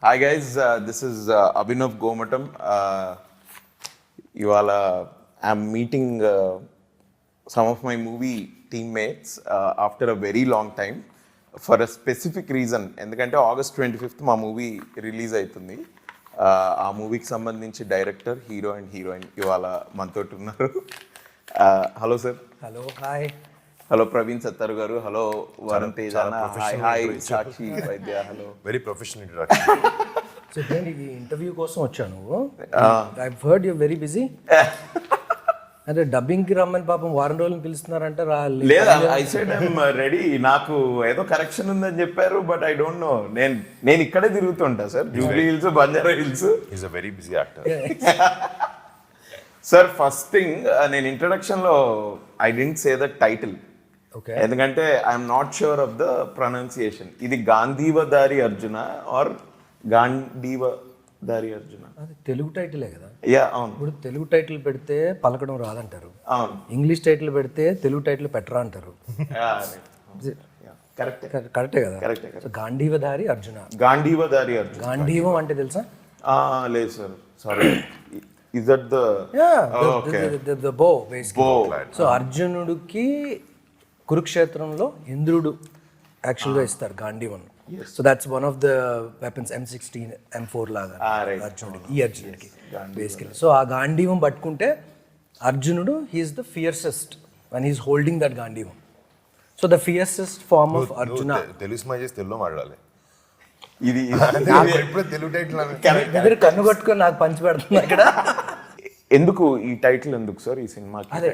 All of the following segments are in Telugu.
Hi guys, this is Abhinav Gomatam. I'm meeting some of my movie teammates after a very long time for a specific reason. ఎందుకంటే August 25th మా మూవీ రిలీజ్ అవుతుంది. ఆ మూవీకి సంబంధించి డైరెక్టర్, హీరో అండ్ హీరోయిన్ ఇవాళ మనతో ఉన్నారు. Hello sir. Hello, hi. Hello Praveen Sattar garu. Hello Varun Tej అన్న. Hi Sakshi, Vaidya. Hello. Very professional introduction. So ఏంటి ఈ ఇంటర్వ్యూ కోసం వచ్చాను. I heard you very busy. అంటే డబ్బింగ్కి రమ్మని పాపం వారం రోజులు పిలుస్తున్నారంటే లేదా? I said I'm ready. నాకు ఏదో కరెక్షన్ ఉందని చెప్పారు, బట్ ఐ డోంట్ నో. నేను ఇక్కడే తిరుగుతుంటా sir, Jubilee Hills, Banjara Hills. Is a very busy actor. Sir first thing, నేను ఇంట్రడక్షన్ లో I didn't say the title. ఎందుకంటే I'm not sure of the pronunciation. ఇది గాంధీవధారి అర్జున ఆర్ గాంధీవధారి అర్జున? అది తెలుగు టైటిలే కదా. యా, అవును. ఇప్పుడు తెలుగు టైటిల్ పెడితే పలకడం రాదంటారు, అవును. ఇంగ్లీష్ టైటిల్ పెడితే తెలుగు టైటిల్ పెట్టరా అంటారు. కరెక్టే కదా. సో గాంధీవధారి అర్జున. గాంధీవధారి అర్జున. గాంధీవం అంటే తెలుసా? లేదు sir, sorry. Is that the the bow basically. So అర్జునుడికి కురుక్షేత్రంలో ఇంద్రుడు యాక్చువల్గా ఇస్తారు గాంధీవం. So that's one of the weapons, M16 M4 లాగా అర్జునుడికి, ఈ అర్జునుడికి బేసికలీ. సో ఆ గాంధీవం పట్టుకుంటే అర్జునుడు he's the fiercest when he's holding that గాంధీవం. So the fiercest form of Arjuna. Telugu స్మై చేసి తెలుగులో మాట్లాడాలి. ఇది తెలుగు టైటిల్ కన్ను కొట్టుకొని నాకు పంచి పెడుతుంది అక్కడ. ఎందుకు ఈ టైటిల్ ఎందుకు సార్ ఈ సినిమాకి? అదే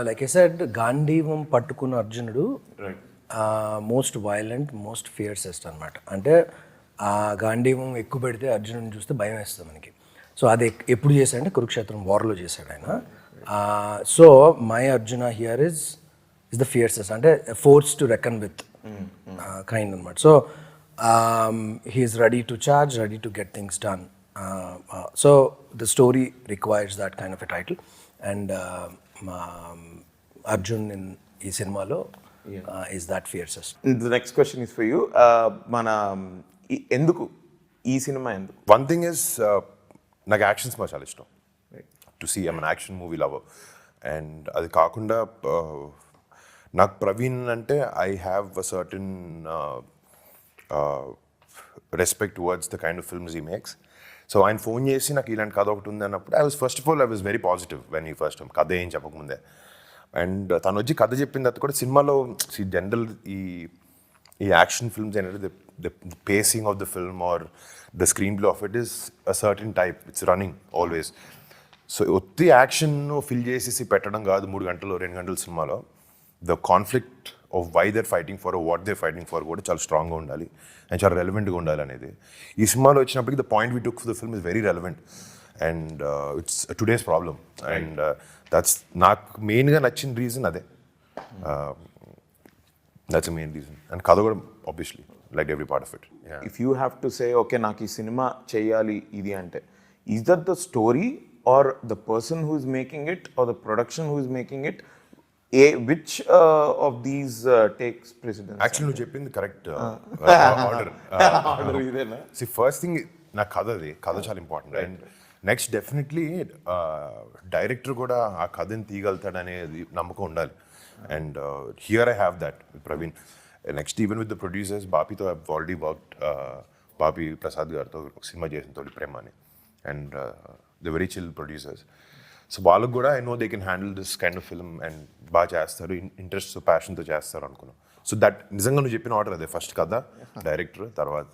లైక్ ఐ సెడ్, గాంధీవం పట్టుకున్న అర్జునుడు మోస్ట్ వైలెంట్, మోస్ట్ ఫియర్సెస్ట్ అనమాట. అంటే ఆ గాంధీవం ఎక్కువ పెడితే అర్జునుడిని చూస్తే భయం వేస్తుంది మనకి. సో అది ఎప్పుడు చేశాడంటే కురుక్షేత్రం వార్లో చేశాడు ఆయన. So my Arjuna here is the fiercest, అంటే force to reckon with kind అనమాట. సో he is ready to charge, ready to get things done. So the story requires that kind of a title, and Arjun in ee cinemalo is that fiercest. The next question is for you. Mana enduku ee cinema enduku? One thing is నాకు యాక్షన్ సినిమా చాలా ఇష్టం. To see I'm an action movie lover. And అది కాకుండా నాకు ప్రవీణ్ అంటే I have a certain respect towards the kind of films he makes. So ఆయన ఫోన్ చేసి నాకు ఇలాంటి కథ ఒకటి ఉంది అన్నప్పుడు I was very positive when he first కథ ఏం చెప్పకముందే. అండ్ తను వచ్చి కథ చెప్పిన తర్వాత కూడా సినిమాలో జనరల్ ఈ యాక్షన్ ఫిల్మ్స్ ఏంటంటే the pacing of the film or the screen play of it is a certain type, it's running always. So ఒత్తి యాక్షన్ ఫిల్ చేసేసి పెట్టడం కాదు 3 గంటలు 2 గంటల సినిమాలో. The conflict of why they're fighting for, what they fighting for కూడా చాలా స్ట్రాంగ్గా ఉండాలి అండ్ చాలా రెలవెంట్గా ఉండాలి అనేది. ఈ సినిమాలో వచ్చినప్పటికీ the point we took for the film is very relevant and it's today's problem. And that's నాకు మెయిన్గా నచ్చిన రీజన్ అదే. That's main reason. అండ్ కథ కూడా obviously like every part of it. If you have to say okay నాకు ఈ సినిమా చేయాలి ఇది అంటే, is that the story or the person who is making it or the production who is making it? Which of these takes precedence? Actually, నువ్వు చెప్పింది కరెక్ట్ ఆర్డర్. ఇదేనా? See, first thing నాకు కథ చాలా important. And next definitely director కూడా ఆ కథని తీయగలుగుతాడు అనేది నమ్మకం ఉండాలి. And here I have that with Praveen. Next even with the producers, బాపీతో I have already worked. Bapi Prasad గారితో ఒక సినిమా చేసిన తోటి ప్రేమ అని. And the very chill producers. So వాళ్ళకు కూడా I know they can handle this kind of film and బాగా చేస్తారు, ఇంట్రెస్ట్ ప్యాషన్తో చేస్తారు అనుకున్నాను. సో దట్ నిజంగా నువ్వు చెప్పిన ఆర్డర్ అదే, ఫస్ట్ కథ, డైరెక్టర్, తర్వాత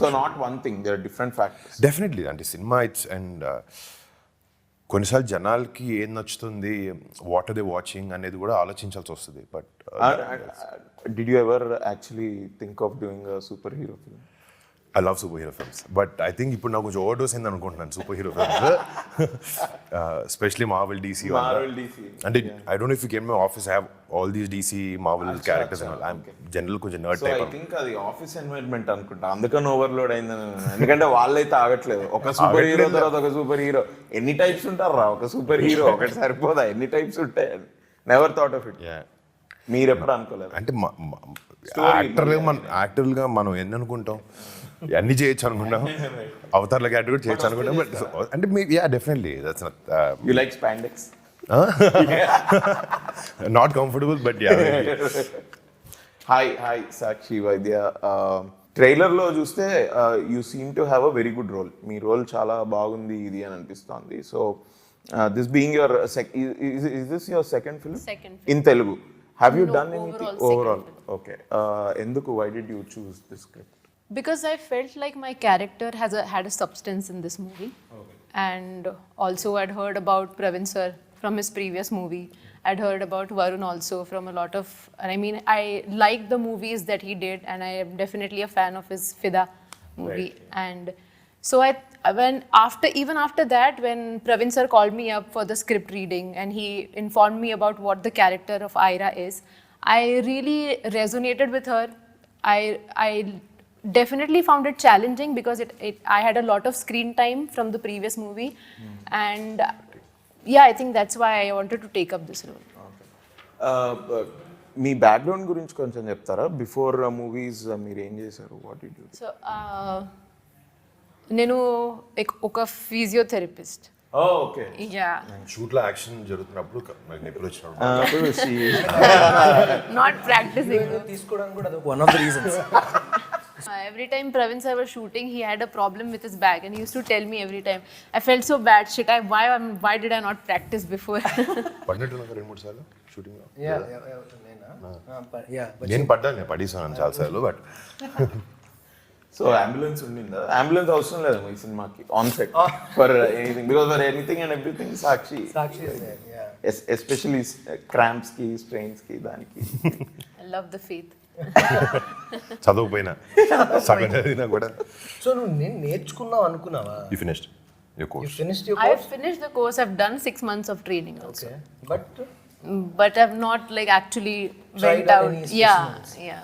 so not one thing, there are different factors. Definitely. అంటే సినిమా ఇట్స్ అండ్ కొన్నిసార్లు జనాలకి ఏం నచ్చుతుంది, వాట్ ఆర్ దే వాచింగ్ అనేది కూడా ఆలోచించాల్సి వస్తుంది. But did you ever actually think of doing a super hero film? I love superhero films, but I think ఇప్పుడు నాకు కొంచెం ఓవర్డోస్ అయింది అనుకుంటున్నాను superhero films, especially Marvel DC. అంటే I don't know if you came my office, I have all these DC Marvel characters and I am general కొంచెం నర్డ్ టైప్. ఐ థింక్ అది ఆఫీస్ ఎన్వైరన్మెంట్ అనుకుంటా, అందుకని ఓవర్లోడ్ అయిందని. ఎందుకంటే వాళ్ళైతే ఆగట్లేదు, ఒక సూపర్ హీరో తర్వాత ఒక సూపర్ హీరో. ఎన్ని టైప్స్ ఉంటారా ఒక సూపర్ హీరో? ఒకటి సరిపోదా? ఎన్ని టైప్స్ ఉంటాయి? Never thought of it. మీరు ఎప్పుడు అనుకోలేదు? అంటే యాక్టర్గా మనం ఎన్ని అనుకుంటాం, అన్ని చేయొచ్చు అనుకున్నాం, అవతార్ల క్యారెక్టర్ కూడా చేయొచ్చు అనుకున్నాం. బట్ అంటే yeah definitely that's you like spandex? Not comfortable but yeah. Hi Sakshi, Vaidya. ట్రైలర్లో చూస్తే you seem to have a very good role. మీ రోల్ చాలా బాగుంది ఇది అని అనిపిస్తోంది. So this being your is this your second film? Second film. In Telugu. Have you No, done anything? overall, second film. Okay. Enduku, why did you choose this script? Because I felt like my character had a substance in this movie. Okay. And also I'd heard about Pravin sir from his previous movie. I'd heard about Varun also from a lot of, I mean, I like the movies that he did, and I am definitely a fan of his Fida movie. Right. And so even after that, when Pravin sir called me up for the script reading and he informed me about what the character of Ira is, I really resonated with her. I definitely found it challenging because I had a lot of screen time from the previous movie. And yeah, I think that's why I wanted to take up this role. Me background గురించి కొంచెం చెప్తారా? బిఫోర్ మూవీస్ మీరు ఏం చేశారు? What did you? సో నేను ఒక ఫిజియోథెరపిస్ట్. ఓకే. యా, షూట్లో యాక్షన్ జరుగుతున్నప్పుడు నొప్పులు వచ్చినప్పుడు నాట్ ప్రాక్టీసింగ్. తీసుకోవడానికి కూడా one of the reasons. Every time Pravin sir was shooting, he had a problem with his back, and he used to tell me every time. I felt so bad. Shit, why did I not practice before? పడినట్టున్నా 2-3 సార్లు షూటింగ్లో. Yeah. నేను పడ్డాను, పడేసాను చాలాసార్లు. బట్ సో అంబులెన్స్ ఉండిందా? అంబులెన్స్ అవసరం లేదు ఈ సినిమాకి on set for anything, because for anything and everything Sakshi is there, yeah. Especially cramps కి, స్ట్రెయిన్స్ కి, దానికి. I love the faith. చదవకపోయినా సగం చదివినా కూడా. సో నువ్వు నేను నేర్చుకున్నావు అనుకున్నావా? You finished your You course. finished your I course? have finished the course. I've done 6 months of training also. Okay. But But I've not like actually Tried went out out. any Yeah, specimens? yeah.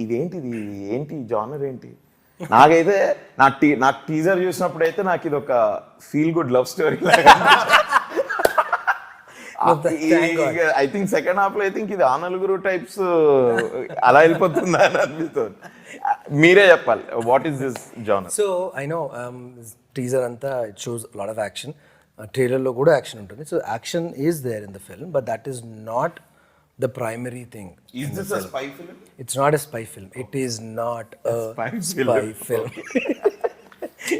ఇదేంటి జానర్ ఏంటి? నాకైతే నాకు టీజర్ చూసినప్పుడు అయితే నాకు ఇది ఒక ఫీల్ గుడ్ లవ్ స్టోరీ లాగా. ఐ థింక్ సెకండ్ హాఫ్ లో ఐ థింక్ ఇది ఆ నలుగురు టైప్స్ అలా వెళ్ళిపోతుందా అని అనిపిస్తుంది. మీరే చెప్పాలి, what is this genre? So I know teaser అంతా it shows lot of action. ట్రైలర్లో కూడా యాక్షన్ ఉంటుంది. So action is there in the film, but that is not the primary thing. Is this a spy film? It's not a spy film. It is not a spy film.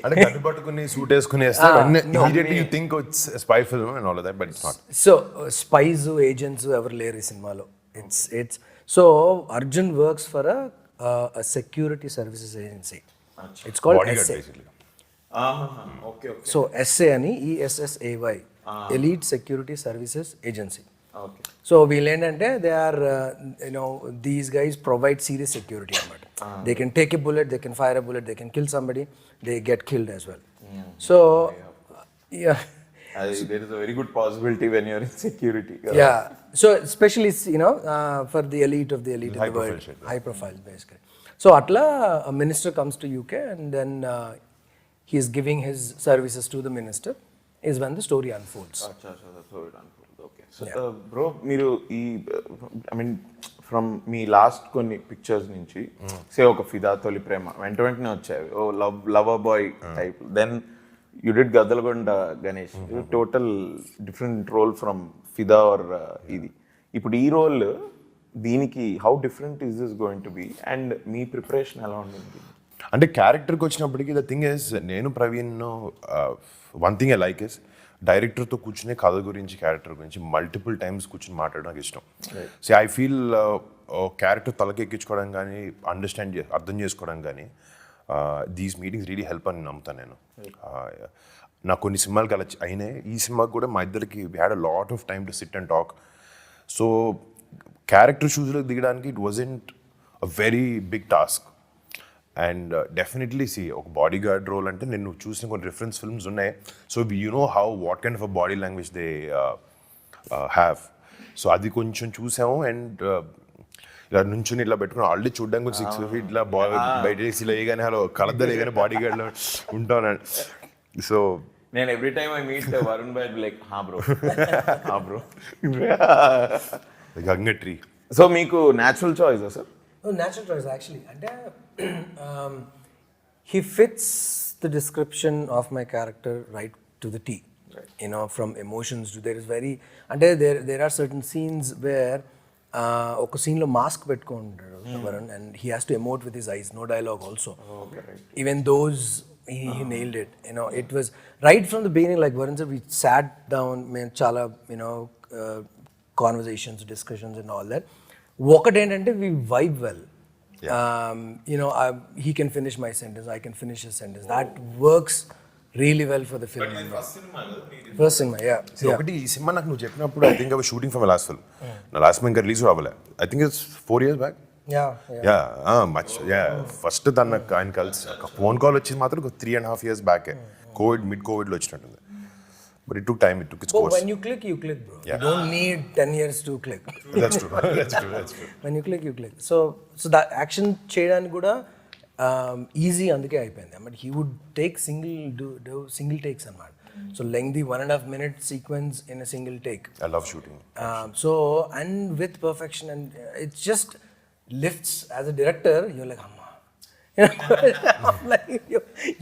అంటే కన్ను పట్టుకుని సూట్ వేసుకుని వేస్తే immediately you think it's spy film and all that, but it's not. So spies agents ఎవరు లేరు ఈ సినిమాలో. It's so Arjun works for a security services agency. It's called bodyguard SA. Basically. Okay. So SA అని ESSAY, Elite Security Services Agency. Okay. So వీళ్ళు ఏంటంటే they are these guys provide serious security అనమాట. They can take a bullet, they can fire a bullet, they can kill somebody, they get killed as well. So there is a very good possibility when you're in security. yeah, so especially for the elite of the elite in High the world, profile shit, high profile basically. So atla a minister comes to UK and then he is giving his services to the minister is when the story unfolds. So it unfolds. Okay. So bro, మీరు ఈ ఐ మీన్ ఫ్రమ్ మీ లాస్ట్ కొన్ని పిక్చర్స్ నుంచి సే ఒక ఫిదా, తొలి ప్రేమ వెంటనే వచ్చాయి, ఓ lover boy type. Then you did Gaddalagonda Ganesh, total different role from Fidaa or ఇది. ఇప్పుడు ఈ రోల్ దీనికి how different is this going to be and మీ ప్రిపరేషన్ ఎలా ఉండింది? అంటే క్యారెక్టర్కి వచ్చినప్పటికీ ద థింగ్ ఇస్, నేను Praveen one thing I like is డైరెక్టర్తో కూర్చునే కథ గురించి, క్యారెక్టర్ గురించి మల్టిపుల్ టైమ్స్ కూర్చుని మాట్లాడడం నాకు ఇష్టం. సో ఐ ఫీల్ క్యారెక్టర్ తలకెక్కించుకోవడం కానీ, అర్థం చేసుకోవడం కానీ, దీస్ మీటింగ్స్ రియలీ హెల్ప్ అని నమ్ముతాను నేను. నాకు కొన్ని సినిమాలకి అలా అయినాయి. ఈ సినిమాకి కూడా మా ఇద్దరికి we had a lot of time to sit and talk. So character షూస్లో దిగడానికి it wasn't a very big task. And definitely ఒక బాడీ గార్డ్ రోల్ అంటే నేను చూసిన కొన్ని రిఫరెన్స్ ఫిల్మ్స్ ఉన్నాయి. So you know what kind of a body language they have. So అది కొంచెం చూసాము. అండ్ ఇలా నుంచుని ఇట్లా పెట్టుకుని ఆల్రెడీ చూడడానికి 6 feet ఇట్లా బయట ఇలా వేయగానే హలో కలద్దలు వేయగానే బాడీ గార్డ్లో ఉంటాను. సో నేను every time I meet Varun by like హా బ్రో గంగట్రీ. సో మీకు natural choice sir? Natural choice actually. అంటే he fits the description of my character right to the T. Right. You know, from emotions to there is very, and there are certain scenes where ఒక scene లో mask పెట్టుకుంటాడు Varun, and he has to emote with his eyes, no dialogue also. Okay, right. Even those he nailed it. You know, it was right from the beginning, like Varun said, we sat down, మేము చాలా conversations, discussions and all that. ఒకటి ఏంటంటే we vibe well. He can finish my sentence, I can finish his sentence. That works really well for the film. First cinema, yeah. See, ఒకటి ఈ సినిమా నాకు నువ్వు చెప్పినప్పుడు I think I was shooting for my last film. నా లాస్ట్ ఫిల్మ్ ఇంకా రిలీజ్ అవ్వలే. I think it's 4 years back. First ఆయన కలిసి ఫోన్ కాల్ వచ్చింది మాత్రం 3.5 years బ్యాకే. మిడ్ కోవిడ్లో వచ్చినట్టుంది. But it took time, it took its course. When you click, bro. Yeah. You don't need 10 years to click. That's true. When you click. So that action cheyadaniki kuda easy అందుకే అయిపోయింది. But he would take single takes అన్నమాట. So lengthy 1.5 minute sequence in a single take. I love shooting. And with perfection, and it just lifts. As a director, you're like, amma. Like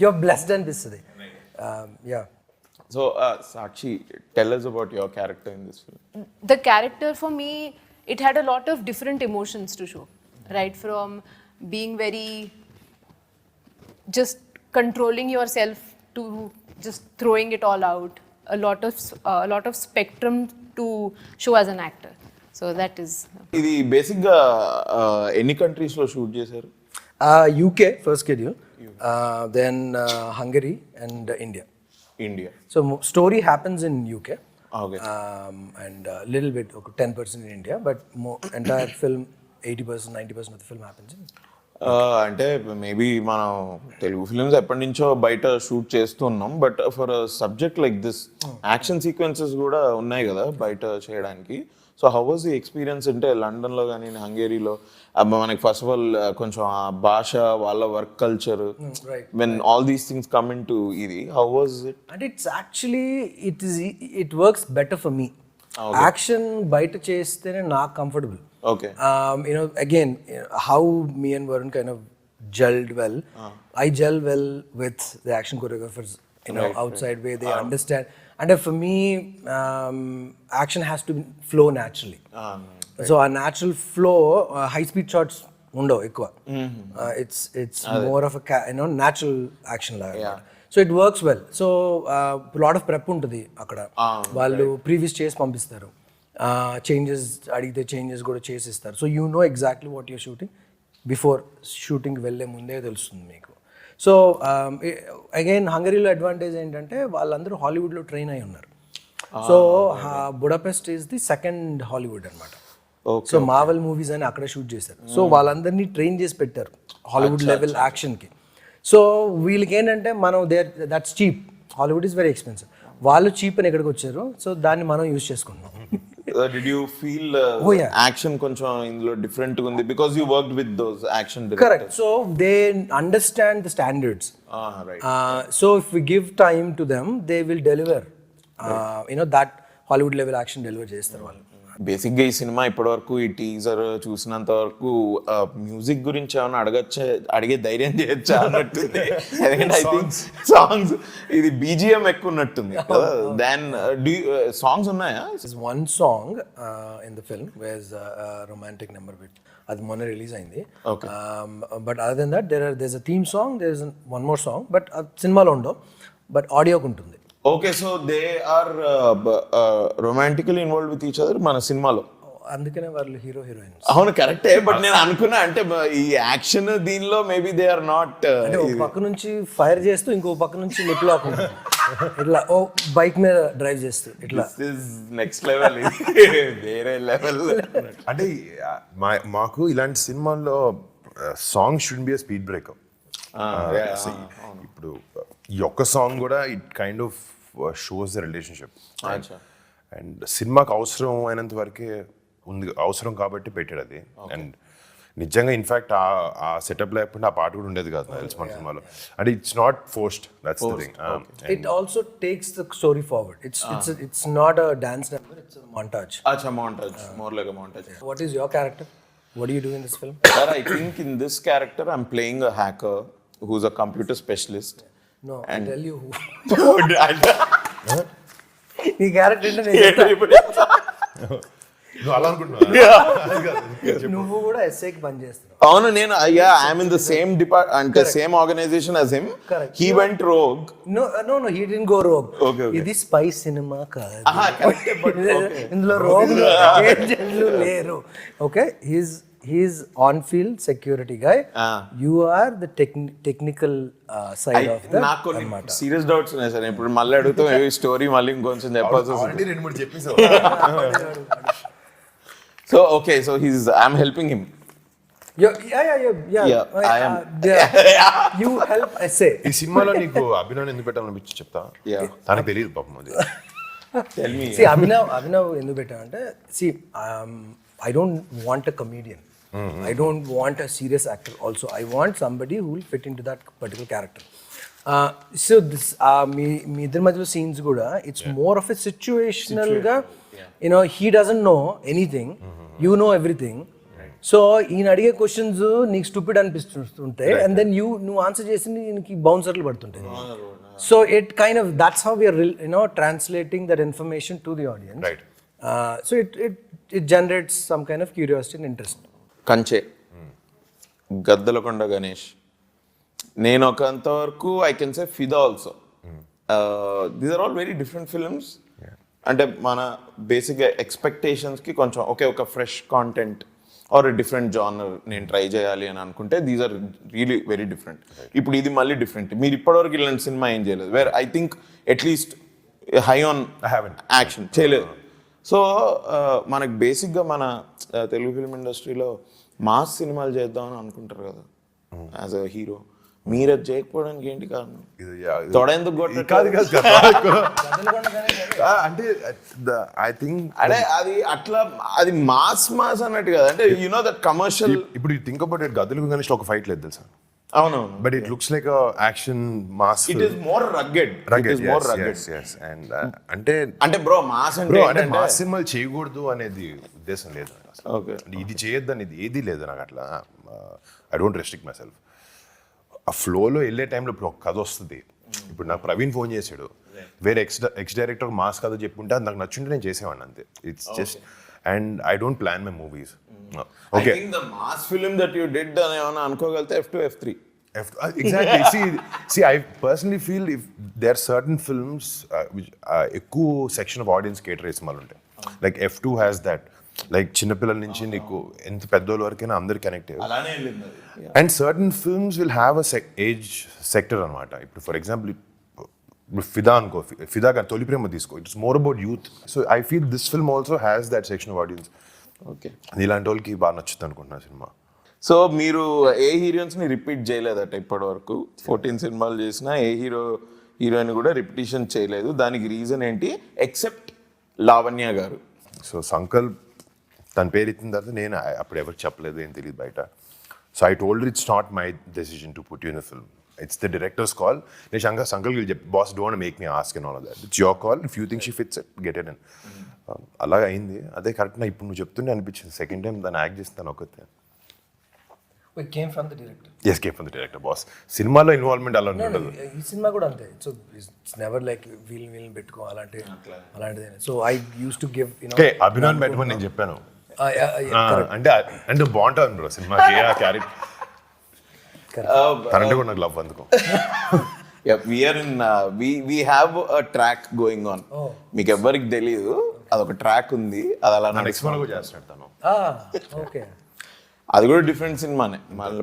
you're blessed and this today. Yeah. So, Sakshi, tell us about your character in this film. The character for me, it had a lot of different emotions to show, right? From being very just controlling yourself to just throwing it all out. A lot of spectrum to show as an actor. So that is. ఇది బేసిక్గా ఎన్ని కంట్రీస్లో షూట్ చేశారు? UK first schedule, then Hungary and India. So story happens in UK. Okay. And a little bit, 10% in India, but entire film, 80%, 90% of the film happens in. అంటే మేబీ మనం తెలుగు ఫిల్మ్స్ ఎప్పటి నుంచో బయట షూట్ చేస్తున్నాం, but for subject like this action sequences కూడా ఉన్నాయి కదా బయట చేయడానికి. So how was the experience అంటే లండన్లో కానీ హంగేరీలో మనకి ఫస్ట్ ఆఫ్ ఆల్ కొంచెం ఆ భాష, వాళ్ళ work culture, when all these things come in to ఇది, how was it? And it's actually it works better for me. Action బయట చేస్తేనే నాకు comfortable. Okay. Again, how me and Varun kind of gelled well. I gel well with the action choreographers, outside where they understand. And for me, action has to flow naturally. Right. So our natural flow, high-speed shots undo ekkuva. It's more of a natural action laga. Yeah. So it works well. So a lot of prep untadi akkada. Vallu previous chase pampistaru. Changes అడిగితే చేంజెస్ కూడా చేసిస్తారు. So you know exactly what you're shooting before shooting వెళ్ళే ముందే తెలుస్తుంది మీకు. సో అగైన్ హంగరీలో అడ్వాంటేజ్ ఏంటంటే వాళ్ళందరూ హాలీవుడ్లో ట్రైన్ అయి ఉన్నారు. So Budapest is the second Hollywood అనమాట. సో మార్వెల్ మూవీస్ అని అక్కడ షూట్ చేశారు. సో వాళ్ళందరినీ ట్రైన్ చేసి పెట్టారు హాలీవుడ్ లెవెల్ యాక్షన్కి. సో వీళ్ళకి ఏంటంటే మనం that's cheap. Hollywood is very expensive. వాళ్ళు చీప్ అని ఎక్కడికి వచ్చారు. సో దాన్ని మనం యూజ్ చేసుకుంటున్నాం. Did you feel action కొంచెం ఇందులో డిఫరెంట్ ఉంది because you worked with those action directors? Correct. So they understand the standards. Right. So if we give time to them, they will deliver. That Hollywood level action deliver చేస్తారు వాళ్ళు. బేసిక్గా ఈ సినిమా ఇప్పటివరకు ఈ టీజర్ చూసినంత వరకు మ్యూజిక్ గురించి ఏమైనా అడిగే ధైర్యం చేయొచ్చా అన్నట్టుంది. ఎందుకంటే ఐ థింక్ సాంగ్స్ ఇది బీజిఎం ఎక్కువ ఉన్నట్టుంది కదా. దెన్ సాంగ్స్ ఉన్నాయా? One song in the film where romantic number with అది మొన్న రిలీజ్ అయింది. But other than that there is a theme song, there is one more song, but సినిమాలో ఉండవు, బట్ ఆడియోకి ఉంటుంది. Okay, so they are romantically involve with each other మన సినిమాలో. అందుకనే వాళ్ళు హీరో హీరోయిన్స్. అవును, కరెక్టే. బట్ నేను అనుకున్నా అంటే ఈ యాక్షన్ దీనిలో మేబీ దే ఆర్ నాట్. ఒక పక్క నుంచి ఫైర్ చేస్తూ ఇంకో పక్క నుంచి లిప్ లాక్ ఇట్లా బైక్ మీద డ్రైవ్ చేస్తూ ఇట్లా నెక్స్ట్ లెవెల్, వేరే లెవెల్. అంటే మాకు ఇలాంటి సినిమాల్లో song should be a speed breaker. ఇప్పుడు ఈ ఒక్క సాంగ్ కూడా it kind of shows the relationship. And సినిమాకి అవసరం అయినంత వరకే ఉంది, అవసరం కాబట్టి పెట్టాడు అది. అండ్ నిజంగా ఇన్ఫాక్ట్ ఆ సెటప్ లేకపోతే ఆ పాట కూడా ఉండేది కాదు నాకు తెలిసి మన సినిమాలో. అంటే it's not forced, that's the thing. It also takes the story forward. It's not a dance number, it's a montage. Acha montage, more like a montage. What is your character? What do you do in this film? Sir, I think in this character I'm playing a hacker who's a computer specialist. No, I And- tell you who. నీ క్యారెక్టర్ అంటే నేను చెప్తా. నువ్వు అలా అనుకుంటున్నావు నువ్వు కూడా ఎస్ఐకి పని చేస్తున్నావు. అవును, నేను ఐఎమ్ ఇన్ ద సేమ్ అంటే same organization as him. Correct. He went rogue. No, he didn't go rogue. Okay. ఇది స్పై సినిమా కాదు. correct, but okay. ఇందులో రోగ్ ఏజెంట్లు లేరు. Okay, he's on field security guy. You are the technical side of the నాకు కొన్ని అన్నమాట. సీరియస్ డౌట్స్ ఉన్నాయి సార్. ఇప్పుడు మళ్ళీ అడుగుతాం ఈ స్టోరీ మళ్ళీ ఇంకొంచెం చెప్పాల్సి వస్తుంది. ఆల్రెడీ 2-3 చెప్పేసావు. So okay, so I'm helping him. Yeah, I am. You help essay. ఈ సినిమాలో నీకు అభినవ్ ఎందుకు పెట్టాలనిపించి చెప్తా. Yeah. తనకు తెలియదు పాపం అది. Tell me. See, Abhinav ఎందుకు పెట్టానంటే, see, I don't want a comedian. I don't want a serious actor also. I want somebody who will fit into that particular character. So this మీ ఇద్దరి మధ్యలో సీన్స్ కూడా it's more of a situational గా, he doesn't know anything, you know everything. So ఈయన అడిగే క్వశ్చన్స్ నీకు స్టూపిడ్ అనిపిస్తుంటాయి, అండ్ దెన్ నువ్వు ఆన్సర్ చేసి నీకు బౌన్సర్లు పడుతుంటాయి. So it kind of that's how we are translating that information to the audience. Right. So it generates some kind of curiosity and interest. Kanche, Gaddalakonda Ganesh, నేను ఒకంతవరకు I can say Fidaa also. These are all very different films. అంటే మన బేసిక్గా ఎక్స్పెక్టేషన్స్కి కొంచెం ఒక fresh content or different genre నేను ట్రై చేయాలి అని అనుకుంటే these are really very different. ఇప్పుడు ఇది మళ్ళీ డిఫరెంట్. మీరు ఇప్పటివరకు ఇలాంటి సినిమా ఏం చేయలేదు where I think at least high on action చేయలేదు. సో మనకు బేసిక్గా మన తెలుగు ఫిల్మ్ ఇండస్ట్రీలో మాస్ సినిమాలు చేద్దామని అనుకుంటారు కదా యాజ్ అ హీరో. మీరు అది చేయకపోవడానికి ఏంటి కారణం? తొడెందుకు అంటే ఐ థింక్ అదే అది అట్లా అది మాస్ అన్నట్టు కదా. అంటే యు నో దట్ కమర్షియల్. ఇప్పుడు థింక్ అబౌట్ ఇట్, గదులు గణేష్ ఒక ఫైట్ లేదు తెలుసా? అవునవును. But it looks like action mass. It is more rugged. And అంటే బ్రో మాస్ అంటే మాస్ సినిమాలు చేయకూడదు అనేది ఉద్దేశం లేదు అసలు. ఓకే, ఇది చేయొద్దు అనేది ఏది లేదు నాకు అట్లా. I don't restrict my self. ఆ ఫ్లోలో వెళ్ళే టైంలో ఇప్పుడు ఒక కథ వస్తుంది. ఇప్పుడు నాకు ప్రవీణ్ ఫోన్ చేశాడు, వేరే ఎక్స్ డైరెక్టర్ మాస్ కథ చెప్పుకుంటే అది నాకు నచ్చుంటే నేను చేసేవాడిని అంతే. It's just and I don't plan my movies. Okay, I think the mass film that you did అని ఏమైనా అనుకోగలితే F2 F3. Exactly. See, I personally feel if there are certain films which ఎక్కువ సెక్షన్ ఆఫ్ ఆడియన్స్ కేటర్ చేసి మళ్ళీ ఉంటాయి. Like F2 has that. Like చిన్నపిల్లల నుంచి నీకు ఎంత పెద్దోళ్ళ వరకైనా అందరు కనెక్ట్ అయ్యారు. అలానే వెళ్ళింది. And certain films will have a age sector అనమాట. ఇప్పుడు ఫర్ ఎగ్జాంపుల్ ఫిదా అనుకో, ఫిదా కానీ తొలి ప్రేమ తీసుకో, it's more about youth. So I feel this film also has that section of audience. Okay, ఇలాంటి వాళ్ళకి బాగా నచ్చుతుంది అనుకుంటున్నా సినిమా. సో మీరు ఏ హీరోయిన్స్ని రిపీట్ చేయలేదట ఇప్పటి వరకు? 14 సినిమాలు చేసినా ఏ హీరోయిన్ కూడా రిపిటేషన్ చేయలేదు. దానికి రీజన్ ఏంటి ఎక్సెప్ట్ లావణ్య గారు? సో సంకల్ప్ తన పేరు ఎత్తిన తర్వాత నేను అప్పుడు ఎవరికి చెప్పలేదు, ఏం తెలియదు బయట. So I told it's not my decision to put you in a film, it's the directors call. నేను సంకల్కి చెప్పి boss don't make me ask and all of that, it's your call, if you think she fits it get it in. అలాగే అయింది. అదే కరెక్ట్. నా ఇప్పుడు నువ్వు చెప్తుంటే అనిపించింది సెకండ్ టైం దాన్ని యాక్ట్ చేస్తాను ఒకతే. It came from the director. Yes, came from the director, boss. సినిమాలో ఇన్వాల్వ్మెంట్ అలా ఉండదు. ఈ సినిమా కూడా అంతే. So it's never like wheel పెట్టుకో అలాంటిది. So I use to give okay, Abhinav పెట్టమని నేను చెప్పాను. అంటే బాగుంటుంది బ్రో సినిమాకి ఆ క్యారెక్టర్. తనంటే కూడా నాకు లవ్ అందుకో. we have a track going on. మీకు ఎవరికి తెలియదు, అదొక ట్రాక్ ఉంది. అది అలా నెక్స్ట్ కూడా చేస్తాడు తను. ఓకే, అది కూడా డిఫరెంట్ సినిమానే.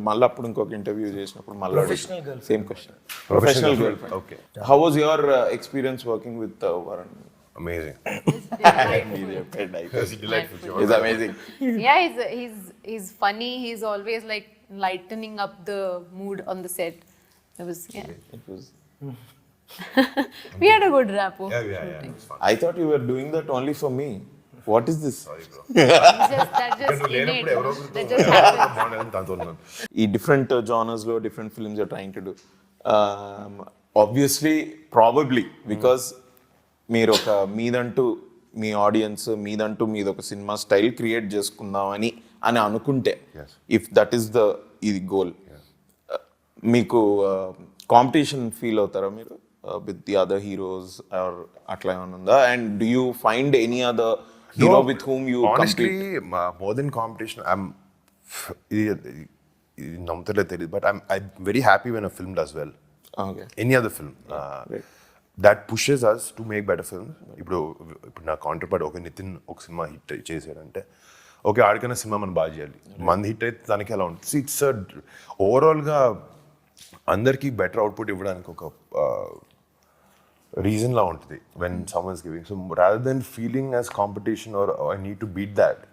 మళ్ళీ అప్పుడు ఇంకొక ఇంటర్వ్యూ చేసినప్పుడు మళ్ళీ same question. Professional girl friend. Okay, how was your experience working with Varun? Amazing. It's amazing. Yeah, he's funny. He's always like lightening up the mood on the set. It was It was. we had a good rapport. Yeah, it was fun. I thought you were doing that only for me. What is this? Sorry bro. That just innate. That just happened. ఈ డిఫరెంట్ జానర్స్లో different films are trying to do. Obviously probably because మీరు ఒక మీదంటూ మీ ఆడియన్స్ మీదంటూ మీద ఒక సినిమా స్టైల్ క్రియేట్ చేసుకుందామని అనుకుంటే, if that is the goal, మీకు కాంపిటీషన్ ఫీల్ అవుతారా మీరు with the other heroes or అట్లా ఏమైనా ఉందా? And do you find any other hero with whom you honestly more than competition ఇది నమ్ముతలే తెలియదు, but I very happy when a film does well. Okay. Any other film that pushes us to make better films. ఇప్పుడు నా కౌంటర్ పార్ట్ ఒక నితిన్ ఒక సినిమా హిట్ చేశాడంటే ఓకే ఆడికైనా సినిమా మనం బాగా చేయాలి, మంది హిట్ అయితే దానికి ఎలా ఉంటుంది. ఇట్స్ ఓవరాల్గా అందరికీ బెటర్ అవుట్పుట్ ఇవ్వడానికి ఒక రీజన్ లా ఉంటుంది when someone's giving. So rather than feeling as competition or I need to beat that,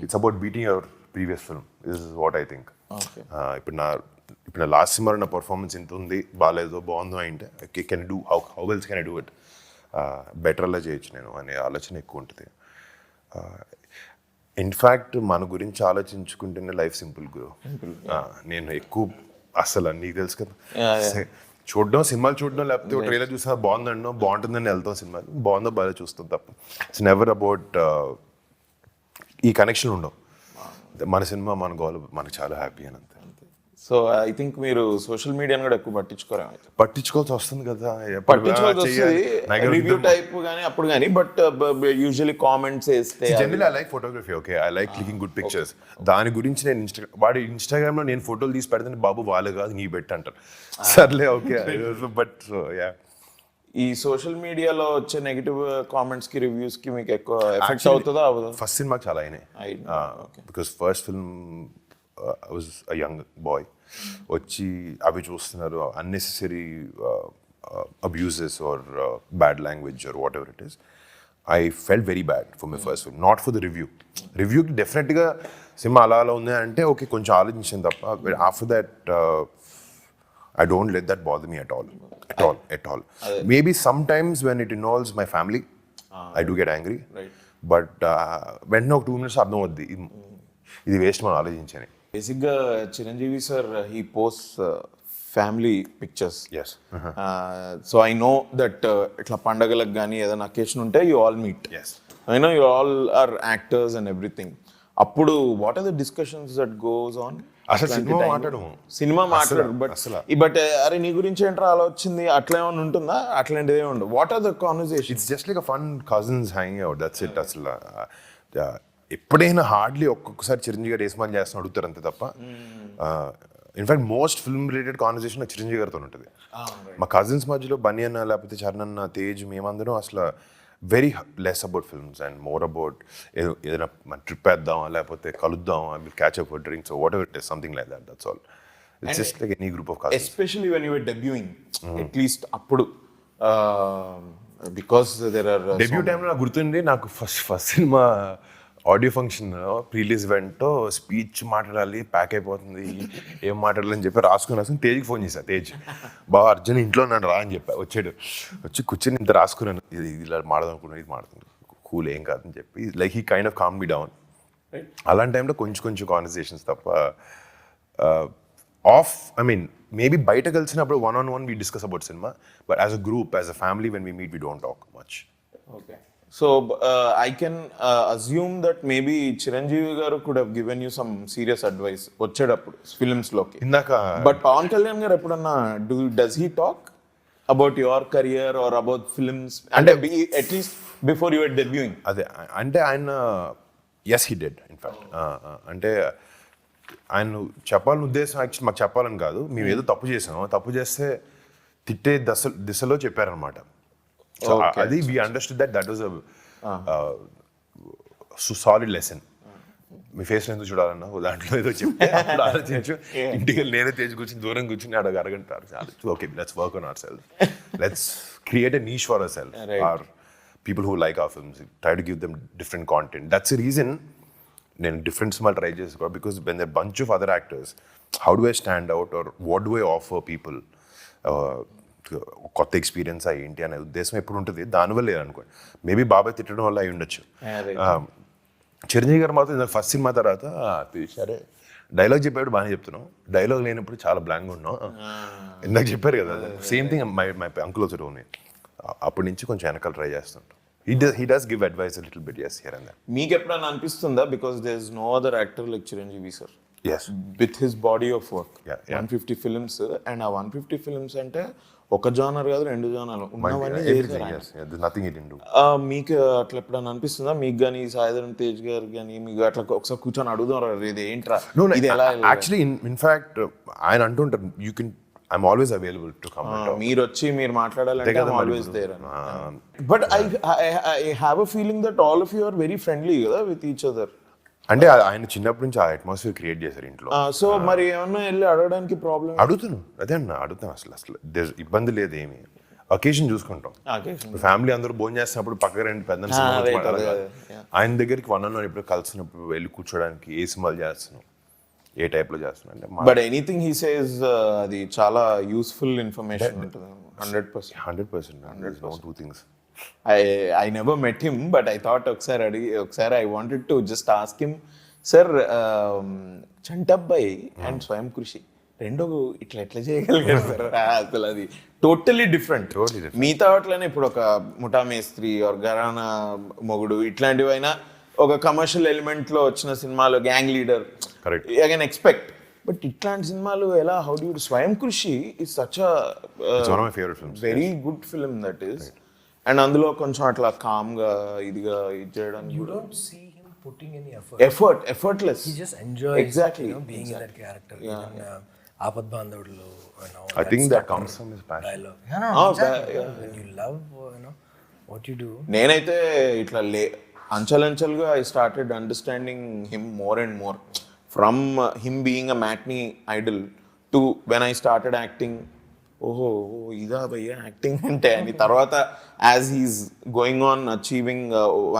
it's about beating your previous film is what I think. ఇప్పుడు నా లాస్ట్ సినిమా నా పర్ఫార్మెన్స్ ఇంత ఉంది, బాగాలేదో బాగుందో అంటే can do how wells can I do it, better అలా చేయొచ్చు నేను అనే ఆలోచన ఎక్కువ ఉంటుంది. ఇన్ఫ్యాక్ట్ మన గురించి ఆలోచించుకుంటేనే లైఫ్ సింపుల్ గురు. నేను ఎక్కువ అసలు నీకు తెలుసు కదా, చూడడం సినిమాలు చూడడం లేకపోతే ఒక ట్రైలర్ చూసా బాగుందన్నో బాగుంటుందని వెళ్తాం, సినిమాలు బాగుందో బాగా చూస్తాం తప్ప ఇట్స్ నెవర్ అబౌట్ ఈ కనెక్షన్ ఉండవు. మన సినిమా మన గోల్ మనకు చాలా హ్యాపీ అని అంతే. సో ఐ థింక్ మీరు సోషల్ మీడియాని కూడా ఎక్కువ పట్టించుకోరా? పట్టించుకోవాల్సి వస్తుంది కదా, పట్టించుకోవాల్సి వస్తుంది రివ్యూ టైప్ కానీ అప్పుడు కానీ, బట్ యూజువల్లీ కామెంట్స్ వేస్తే generally I like photography, okay I like clicking good pictures. దాని గురించి నేను వాడి ఇన్స్టాగ్రామ్లో నేను ఫోటోలు తీసి పెడితే బాబు వాళ్ళు కాదు నీ బెట్ అంటారు. సర్లే ఓకే, బట్ యా ఈ సోషల్ మీడియాలో వచ్చే నెగిటివ్ కామెంట్స్ కి రివ్యూస్ కి మీకు ఎక్కువ ఎఫెక్ట్ అవుతుందా? ఫస్ట్ సినిమాకి చాలా అయినాయి, because first film I was a young boy, వచ్చి అవి చూస్తున్నారు unnecessary abuses or bad language or whatever it is. I felt very bad for my first film, not for the రివ్యూకి డెఫినెట్గా సినిమా అలా అలా ఉంది అంటే ఓకే కొంచెం ఆలోచించాను తప్ప, after that I don't let that bother me at all. Maybe sometimes when it involves my family, I do get angry. Right. But when no 2 minutes అర్థం అవుద్ది ఇది వేస్ట్ మనం ఆలోచించని. బేసిక్గా Chiranjeevi sir he post family pictures. Yes. So I know that ఇట్లా పండగలకు కానీ ఏదైనా అకేషన్ ఉంటే you all meet. Yes. I know you all are actors and everything. అప్పుడు what are the discussions that goes on? అసలు సినిమా మాట్లాడు బట్ అరే నీ గురించి ఏంట్రా అలా వచ్చింది అట్లా ఏమైనా ఉంటుందా? అట్లాంటిది ఏమి ఉండదు. What are the conversation? It's just like a fun cousins hanging out, that's it. అసలు ఎప్పుడైనా హార్డ్లీ ఒక్కొక్కసారి చిరంజీవి గారు ఏసుమని చేస్తాను అడుగుతారు అంతే తప్ప. In fact most film related conversation నాకు చిరంజీవి గారితో ఉంటుంది. మా కజిన్స్ మధ్యలో బన్నీ అన్న లేకపోతే చరణ్ అన్న తేజ్ మేమందరం అసలు very less about films and more about ఏదైనా మన ట్రిప్ వేద్దామా లేకపోతే కలుద్దామా, will catch up for drinks whatever it is, something like that, that's all. It's just like any group of cousins. Especially when you were debuting, at least అప్పుడు బికాస్ దేర్ ఆర్ డెబ్యూ టైంలో నాకు గుర్తుండి, నాకు ఫస్ట్ సినిమా audio function prerelease event speech మాట్లాడాలి, ప్యాక్ అయిపోతుంది ఏం మాట్లాడాలని చెప్పి రాసుకుని తేజ్కి ఫోన్ చేశా. తేజ్ బాగా అర్జున్ ఇంట్లో నన్ను రా అని చెప్పా. వచ్చి కూర్చొని ఇంత రాసుకున్నాను, ఇది ఇలా మాడదనుకున్నాను, ఇది మాడుతుంది కూల్ ఏం కాదని చెప్పి like he kind of calm me down. అలాంటి టైంలో కొంచెం కాన్వర్సేషన్స్ తప్ప మేబీ బయట కలిసినప్పుడు 1-on-1 we discuss about cinema, but as a group, as a family, when we meet, we don't talk much. Okay. So I can assume that maybe Chiranjeevi garu could have given you some serious advice వచ్చేటప్పుడు ఫిల్మ్స్ లోకి. బట్ పవన్ కళ్యాణ్ గారు ఎప్పుడన్నా does he talk about your career or about films అంటే at least before you were debuting? అదే అంటే ఆయన yes he did in fact. అంటే ఆయన చెప్పాలని ఉద్దేశం యాక్చువల్లీ మాకు చెప్పాలని కాదు, మేము ఏదో తప్పు చేస్తే తిట్టే దిశలో చెప్పారనమాట. సో అది we understood that was solid lesson. మీ ఫేస్ ఎందుకు చూడాలన్నా దాంట్లో ఏదో చెప్తే అప్పుడు ఆలోచించు. ఇంటికి నేనే తేజ్ కూర్చుని దూరం కూర్చుని అరగంట okay let's work on our self, let's create a niche for our self, or people who like our films, try to give them different content. That's the reason నేను డిఫరెంట్ సినిమాలు ట్రై చేసుకో, because when there bunch of other actors how do I stand out or what do I offer people, కొత్త ఎక్స్పీరియన్స్ ఏంటి అనే ఉద్దేశం ఎప్పుడు ఉంటుంది. దానివల్ల లేదనుకోండి, మేబీ బాబాయ్ తిట్టడం వల్ల అయి ఉండొచ్చు. చిరంజీవి గారు మాత్రం ఫస్ట్ సినిమా తర్వాత సరే డైలాగ్ చెప్పాడు బాగానే చెప్తున్నాం, డైలాగ్ లేనప్పుడు చాలా బ్లాంక్గా ఉన్నాం. ఇందాక చెప్పారు కదా, same thing my uncle also told me. అప్పటి నుంచి కొంచెం వెనకాల ట్రై చేస్తుంటాం. He does give advice a little bit, yes, here and there. మీకు ఎప్పుడైనా అనిపిస్తుందా, because there is no other actor like Chiranjeevi sir? Yes with his body of work. Yeah, yeah. 150 films, and ఆ 150 ఫిల్మ్స్ అంటే ఒక జానర్ కాదు, 2 జానర్లు ఉన్నవన్నీ చేశారు ఆయన. నథింగ్ ఇట్ ఇండు. మీకు అట్లా ఎప్పుడైనా అనిపిస్తుందా మీకు కానీ సాయిధరం తేజ్ గారు కానీ మీకు అట్లా ఒకసారి కూర్చొని అడుగుదాం ఇది ఏంట్రా ఇది ఎలా యాక్చువల్లీ ఇన్ ఫ్యాక్ట్ ఆయన అంటుంటారు you can I'm always available to come. మీరు వచ్చి మీరు మాట్లాడాలంటే always there. But I have a feeling that all of you are very friendly కదా విత్ ఈచ్ అదర్. అంటే ఆయన చిన్నప్పటి నుంచి ఆ అట్మాస్ఫియర్ క్రియేట్ చేశారు ఇంట్లో. సో మరి ఏమన్నా వెళ్ళి అడగడానికి ప్రాబ్లం? అడుగుతాను, అదే అన్న అడుగుతాను. అసలు ఇబ్బంది లేదు ఏమి. అకేషన్ చూసుకుంటాం. ఫ్యామిలీ అందరూ భోజనం చేస్తున్నప్పుడు పక్కన రెండు పెద్ద ఆయన దగ్గరికి 1-on-1 ఇప్పుడు కలిసినప్పుడు వెళ్ళి కూర్చోడానికి ఏ సినిమాలు చేస్తున్నాం, ఏ టైప్ లో చేస్తున్నాం అంటే. బట్ ఎనీథింగ్ హీ సేస్ అది చాలా యూస్ఫుల్ ఇన్ఫర్మేషన్ ఉంటుంది. 100%. 2 things. I never met him, but I thought ఒకసారి I wanted to just ask him, sir, Chantabbai and స్వయం కృషి రెండో ఎట్లా చేయగలిగారు సార్? అసలు అది టోటలీ డిఫరెంట్. మిగతా వాటిలోనే ఇప్పుడు ఒక ముఠా మేస్త్రి ఆర్ గరానా మొగుడు ఇట్లాంటివి అయినా ఒక కమర్షియల్ ఎలిమెంట్ లో వచ్చిన సినిమాలో gang leader I can expect. But ఇట్లాంటి సినిమాలు ఎలా, హౌ డు యు స్వయం కృషి is such a very good film that is. And అందులో కొంచెం అట్లా కామ్ గా ఇదిగా ఇది చేయడానికి you don't see him putting any effortless. he just enjoys exactly being in that character. Even ఆపద్ బాంధవుడులో I think that comes from his passion. dialogue. Exactly. When you love what you do. నేనైతే ఇట్లా అంచలంచలుగా I started understanding him more and more from him being a matinee idol to when I started acting. ఓహో ఇదా భయ్యా యాక్టింగ్ అంటే అని. తర్వాత as he's going on achieving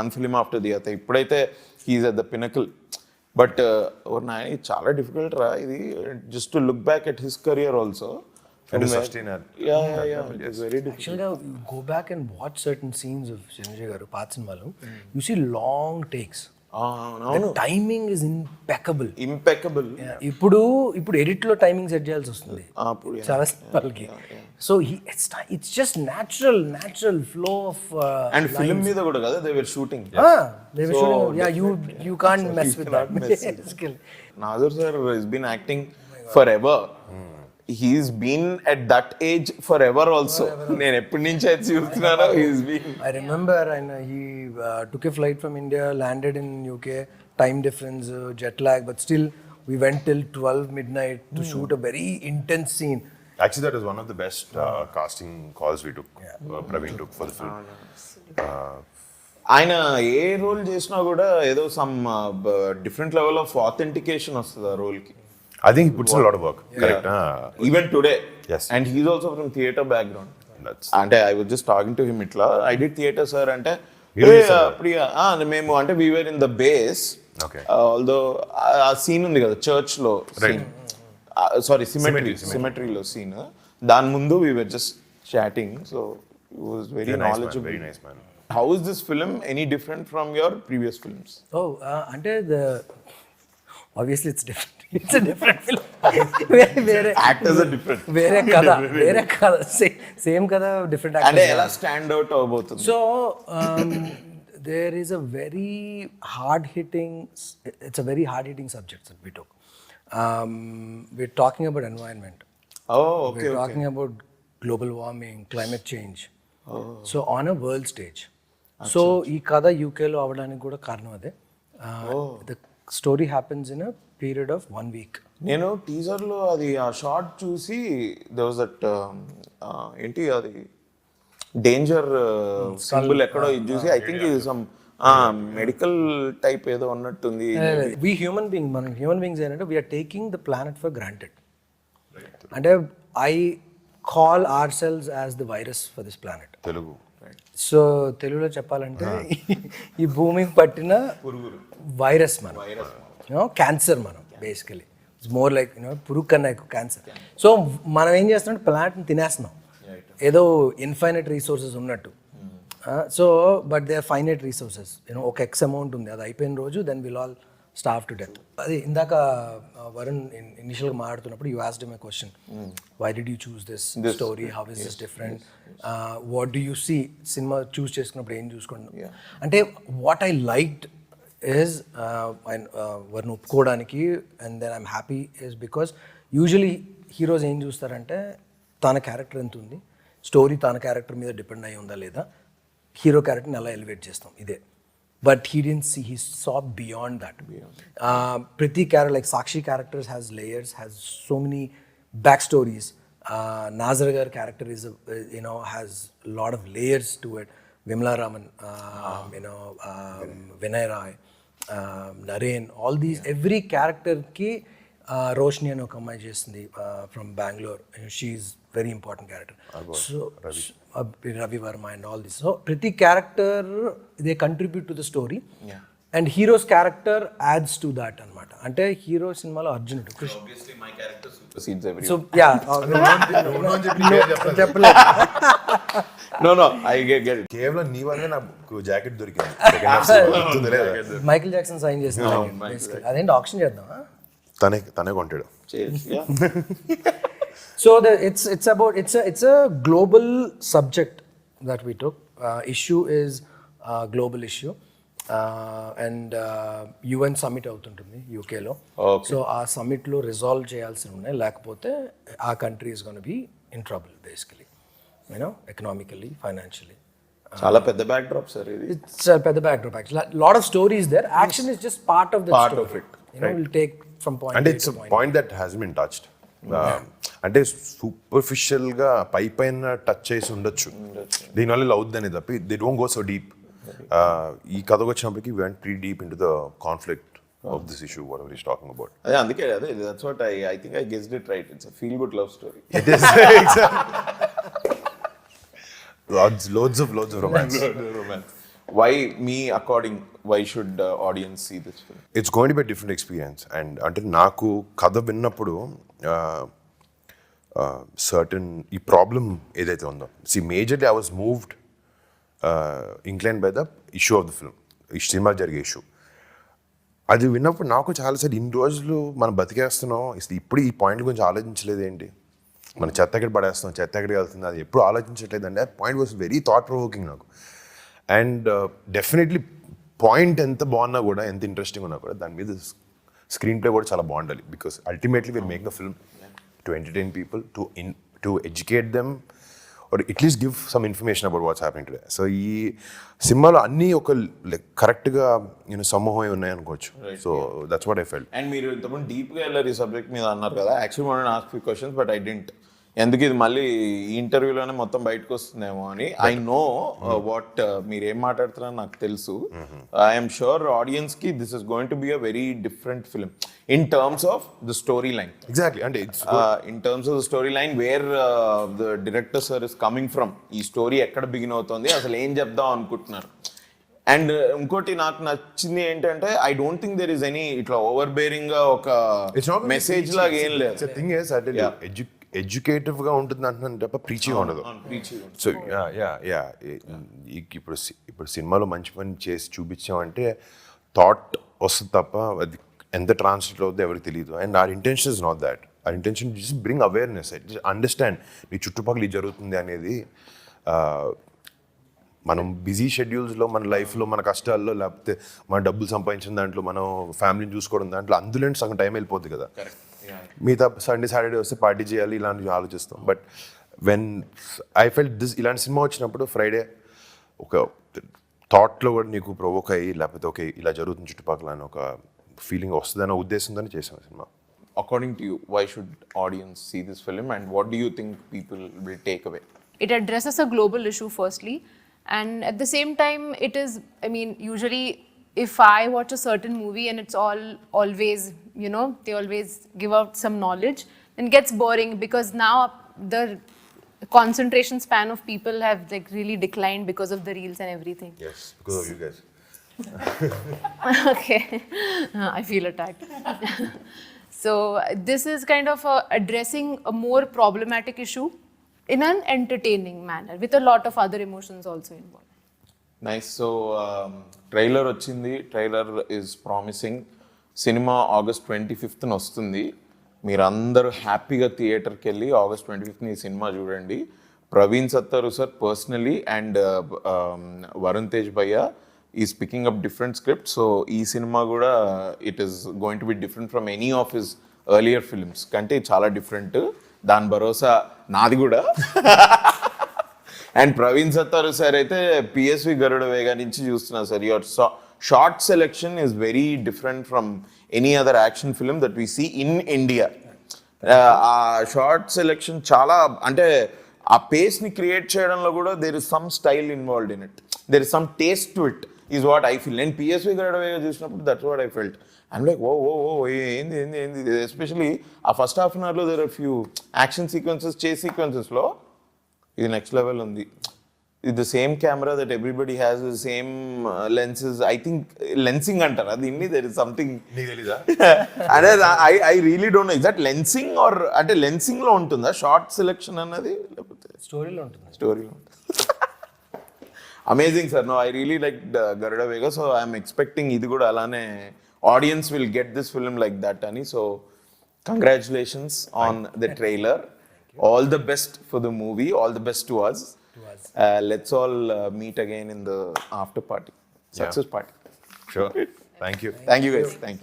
1 film after the other, ఇప్పుడైతే he is at the pinnacle. But నా చాలా డిఫికల్ట్ రా ఇది, just to look back at his career also. And sustain it. Yeah, it is very difficult. Actually, go back and watch certain scenes of Sanjay garu పాత సినిమాలు, you see long takes. The timing is impeccable. ఇప్పుడు ఎడిట్ లో టైమింగ్ సెట్ చేయాల్సి వస్తుంది చాలా సినిమాలకి. So it's just natural flow of and film మీద కూడా కదా they were shooting. Yeah, you can't mess with that. Nazar sir has been acting forever. He's been at that age forever also. నేను ఎప్పటి నుంచి అయితే చూస్తున్నానో he's been. I remember he took a flight from India, landed in UK, time difference, jet lag, but still we went till 12 midnight to shoot a very intense scene. Actually, that is one of the best casting calls we took. Praveen took for the film. ఆయన ఏ రోల్ చేసినా కూడా ఏదో some different level of authentication వస్తుంది ఆ రోల్ కి. I think he puts in a lot of work. Correct. Even today. Yes. And he's also from theatre background. అంటే I was just talking to him ఇట్లా, I did theatre sir అంటే ప్రియా మేము అంటే we were in the base. Okay. Although ఆ సీన్ ఉంది కదా చర్చ్ లో సీన్, సారీ సిమెట్రీలో సీన్, దాని ముందు we were just chatting, so he was very knowledgeable. Very nice man. How is this film any different from your previous films? అంటే obviously it's different. It's a different film. Actors are different. వేరే కథ సేమ్ కథ డిఫరెంట్ అంటే ఎలా స్టాండ్ అవుట్ అవబోతుంది? So there is a very hard hitting subject that we took. We're talking about environment. Okay. We're talking about global warming, climate change. So on a world stage. So ఈ కథ యూకేలో అవడానికి కూడా కారణం అదే. The story happens in a period of 1 week. నేను టీజర్ లో అది ఆ షార్ట్ చూసి there was that ఏంటి అది డేంజర్ సింబల్ ఎక్కడో ఇది చూసి ఐ థింక్ ఇది సమ్ మెడికల్ టైప్ ఏదో ఉన్నట్టుంది. We human beings ఏంటంటే we are taking the planet for granted. అంటే I call ourselves as the virus for this planet. Telugu. So తెలుగులో చెప్పాలంటే ఈ భూమికి పట్టిన వైరస్ మనం, క్యాన్సర్ మనం బేసికలీ. ఇట్స్ మోర్ లైక్ పురుగు కన్నా ఎక్కువ క్యాన్సర్. సో మనం ఏం చేస్తున్నాం, ప్లాంట్ని తినేస్తున్నాం ఏదో ఇన్ఫైనైట్ రీసోర్సెస్ ఉన్నట్టు. So but they are finite resources, ఒక ఎక్స్ అమౌంట్ ఉంది, అది అయిపోయిన రోజు then will all starve to death. అది ఇందాక వరుణ్ ఇనిషియల్గా మాట్లాడుతున్నప్పుడు you asked him a question, why did you choose this story, how is this different, what do you see, సినిమా చూస్ చేసుకున్నప్పుడు ఏం చూసుకుంటాం అంటే వాట్ ఐ లైక్డ్ is వారిని ఒప్పుకోవడానికి and then I'm happy is because usually heroes ఏం చూస్తారంటే తన క్యారెక్టర్ ఎంత ఉంది, స్టోరీ తన క్యారెక్టర్ మీద డిపెండ్ అయి ఉందా లేదా, హీరో క్యారెక్టర్ని ఎలా ఎలివేట్ చేస్తాం ఇదే. But he didn't see, he saw beyond that. ప్రతి character like Sakshi characters has layers, has so many back stories. Nazar gar character is has a lot of layers to it. Vimla Raman, Vinay Rai, Naren, all these, every character ki Roshni and Okamai chestundi from Bangalore. She's very important character. So Ravi Verma and all this. So pretty character they contribute to the story. Yeah. And hero's character adds to that anamata. Ante hero cinema lo Arjunudu. Obviously my character supersedes everyone. So yeah. No, I get it. కేవలం నీ వల్లే నాకు జాకెట్ దొరికింది. మైకిల్ జాక్సన్ సైన్ చేసిన అదేంటి ఆప్షన్ చేద్దామా? తనే కొంటాడు. Yeah. So it's a global subject that we took. Issue is global issue. And UN summit అవుతుంటుంది యూకేలో. సో ఆ సమ్మిట్లో రిజాల్వ్ చేయాల్సి ఉన్నాయి, లేకపోతే ఆ country is gonna be in trouble basically, economically, financially. చాలా పెద్ద బ్యాక్ డ్రాప్ సార్ ఇది. ఇట్స్ పెద్ద backdrop actually. Lot of stories there, action is just part of the of it. Will take from point. అంటే it's point that has been touched. అంటే సూపర్ఫిషియల్ గా పైన టచ్ చేసి ఉండొచ్చు, దీనివల్ల అవుద్దని తప్పి they don't go so deep. ఈ కథకు వచ్చినప్పటికి we went pretty deep into the conflict of this issue, whatever he's talking about. అదే అందుకే that's what I think I guessed it right. It's a feel good love story. It is loads of romance. Why me according, why should audience see this film? It's going to be a different experience. And అంటే నాకు కథ విన్నప్పుడు certain ఈ ప్రాబ్లం ఏదైతే ఉందో, majorly I was moved, inclined by the issue of the film, ఈ సినిమా జరిగే ఇష్యూ. అది విన్నప్పుడు నాకు చాలాసార్లు ఇన్ని రోజులు మనం బతికేస్తున్నాం, ఇప్పుడు ఈ పాయింట్ గురించి ఆలోచించలేదు ఏంటి, మన చెత్త ఎక్కడ పడేస్తాం, చెత్త ఎక్కడికి వెళ్తుంది, అది ఎప్పుడు ఆలోచించట్లేదు అంటే point was very thought provoking నాకు. అండ్ డెఫినెట్లీ పాయింట్ ఎంత బాగున్నా కూడా, ఎంత ఇంట్రెస్టింగ్ ఉన్నా కూడా, దాని మీద స్క్రీన్ ప్లే కూడా చాలా బాగుండాలి. Because ultimately will make the film to entertain people, to educate them, or at least give some information about what's happening today. So ఈ సినిమాలో అన్నీ ఒక కరెక్ట్గా సమూహం ఉన్నాయి అనుకోవచ్చు. So that's what I felt. And మీరు ఇంతకుముందు డీప్గా వెళ్ళారు ఈ సబ్జెక్ట్ మీద అన్నారు కదా. Actually want to ask few questions but I didn't, ఎందుకు ఇది మళ్ళీ ఈ ఇంటర్వ్యూలోనే మొత్తం బయటకు వస్తుందేమో అని. ఐ నో వాట్ మీరు ఏం మాట్లాడుతున్నారో నాకు తెలుసు. ఐఎమ్ షూర్ ఆడియన్స్ కి this is going to be a very different film in terms of the story line. Exactly. అంటే in terms of the story line where the director sir is coming from, ఈ స్టోరీ ఎక్కడ బిగిన్ అవుతుంది, అసలు ఏం చెప్దాం అనుకుంటున్నారు. అండ్ ఇంకోటి నాకు నచ్చింది ఏంటంటే I don't think there is any ఇట్లా ఓవర్ బేరింగ్ గా ఒక మెసేజ్ లాగా ఏం లేదు. ఎడ్యుకేటివ్ గా ఉంటుంది అంటున్నాను తప్ప ప్రీచింగ్ ఉండదు. సో ఇప్పుడు సినిమాలో మంచి పని చేసి చూపించామంటే థాట్ వస్తుంది తప్ప అది ఎంత ట్రాన్స్లేట్ అవుతుందో ఎవరికి తెలియదు. And our intention is not that. Our intention just bring awareness, understand మీ చుట్టుపక్కల ఇది జరుగుతుంది అనేది. మనం బిజీ షెడ్యూల్స్లో, మన లైఫ్లో, మన కష్టాల్లో, లేకపోతే మన డబ్బులు సంపాదించిన దాంట్లో, మనం ఫ్యామిలీని చూసుకోవడం దాంట్లో, అందులో సగం టైం వెళ్ళిపోతుంది కదా. మిగతా సండే సాటర్డే వస్తే పార్టీ చేయాలి ఇలాంటివి ఆలోచిస్తాం. But when I felt this, ఇలాంటి సినిమా వచ్చినప్పుడు ఫ్రైడే ఒక థాట్లో కూడా నీకు ప్రొవోక్ అయ్యి, లేకపోతే ఓకే ఇలా జరుగుతుంది చుట్టుపక్కల అని ఒక ఫీలింగ్ వస్తుందనే ఉద్దేశంతోనే చేసాం cinema. According to you, why should audience see this film and what do you think people will take away? It addresses a global issue firstly, and at the same time it is, I mean, usually if I watch a certain movie and it's always, they always give out some knowledge, then it gets boring because now the concentration span of people have like really declined because of the reels and everything. Yes, because of you guys. Okay. I feel attacked. So this is kind of addressing a more problematic issue in an entertaining manner with a lot of other emotions also involved. Nice. So trailer వచ్చింది, ట్రైలర్ ఈజ్ ప్రామిసింగ్. సినిమా August 25th వస్తుంది. మీరందరూ హ్యాపీగా థియేటర్కి వెళ్ళి August 25th ఈ సినిమా చూడండి. Praveen Sattaru sir personally and Varun Tej భయ్య is picking up different script. So ఈ సినిమా కూడా it is going to be different from any of his earlier films కంటే చాలా డిఫరెంట్. దాని భరోసా నాది కూడా. అండ్ ప్రవీణ్ సత్తారు సార్ అయితే పిఎస్వి గరుడ వేగ నుంచి చూస్తున్నా sir. Your shot selection is very different from any other action film that we see in India. ఆ షార్ట్ సెలెక్షన్ చాలా అంటే ఆ పేస్ని క్రియేట్ చేయడంలో కూడా there is some style involved in it, there is some taste to it is what I feel. నేను పిఎస్వి గరుడ వేగ చూసినప్పుడు that's what I felt. And like ఓ ఏంది ఏంది ఏంది ఎస్పెషలీ ఆ ఫస్ట్ హాఫ్ అన్ అవర్లో there are few action sequences, chase సీక్వెన్సెస్లో ఇది నెక్స్ట్ లెవెల్ ఉంది. ఇది the same camera that everybody has, the same lenses. I think lensing అంటారు అది ఇన్ని, దెర్ ఇస్ సంథింగ్. నీకు తెలీదా? అదే I really don't know exact lensing or అంటే లెన్సింగ్లో ఉంటుందా షార్ట్ సెలెక్షన్ అన్నది, లేకపోతే స్టోరీలో ఉంటుంది. స్టోరీలో ఉంటుంది. Amazing sir. No I really like Garuda Vega. So I'm expecting ఇది కూడా అలానే audience will get this film like that అని. So congratulations on the trailer. All the best for the movie. All the best to us. Let's all meet again in the after party, success party. Sure. Thank you. Thank you guys. Thank you.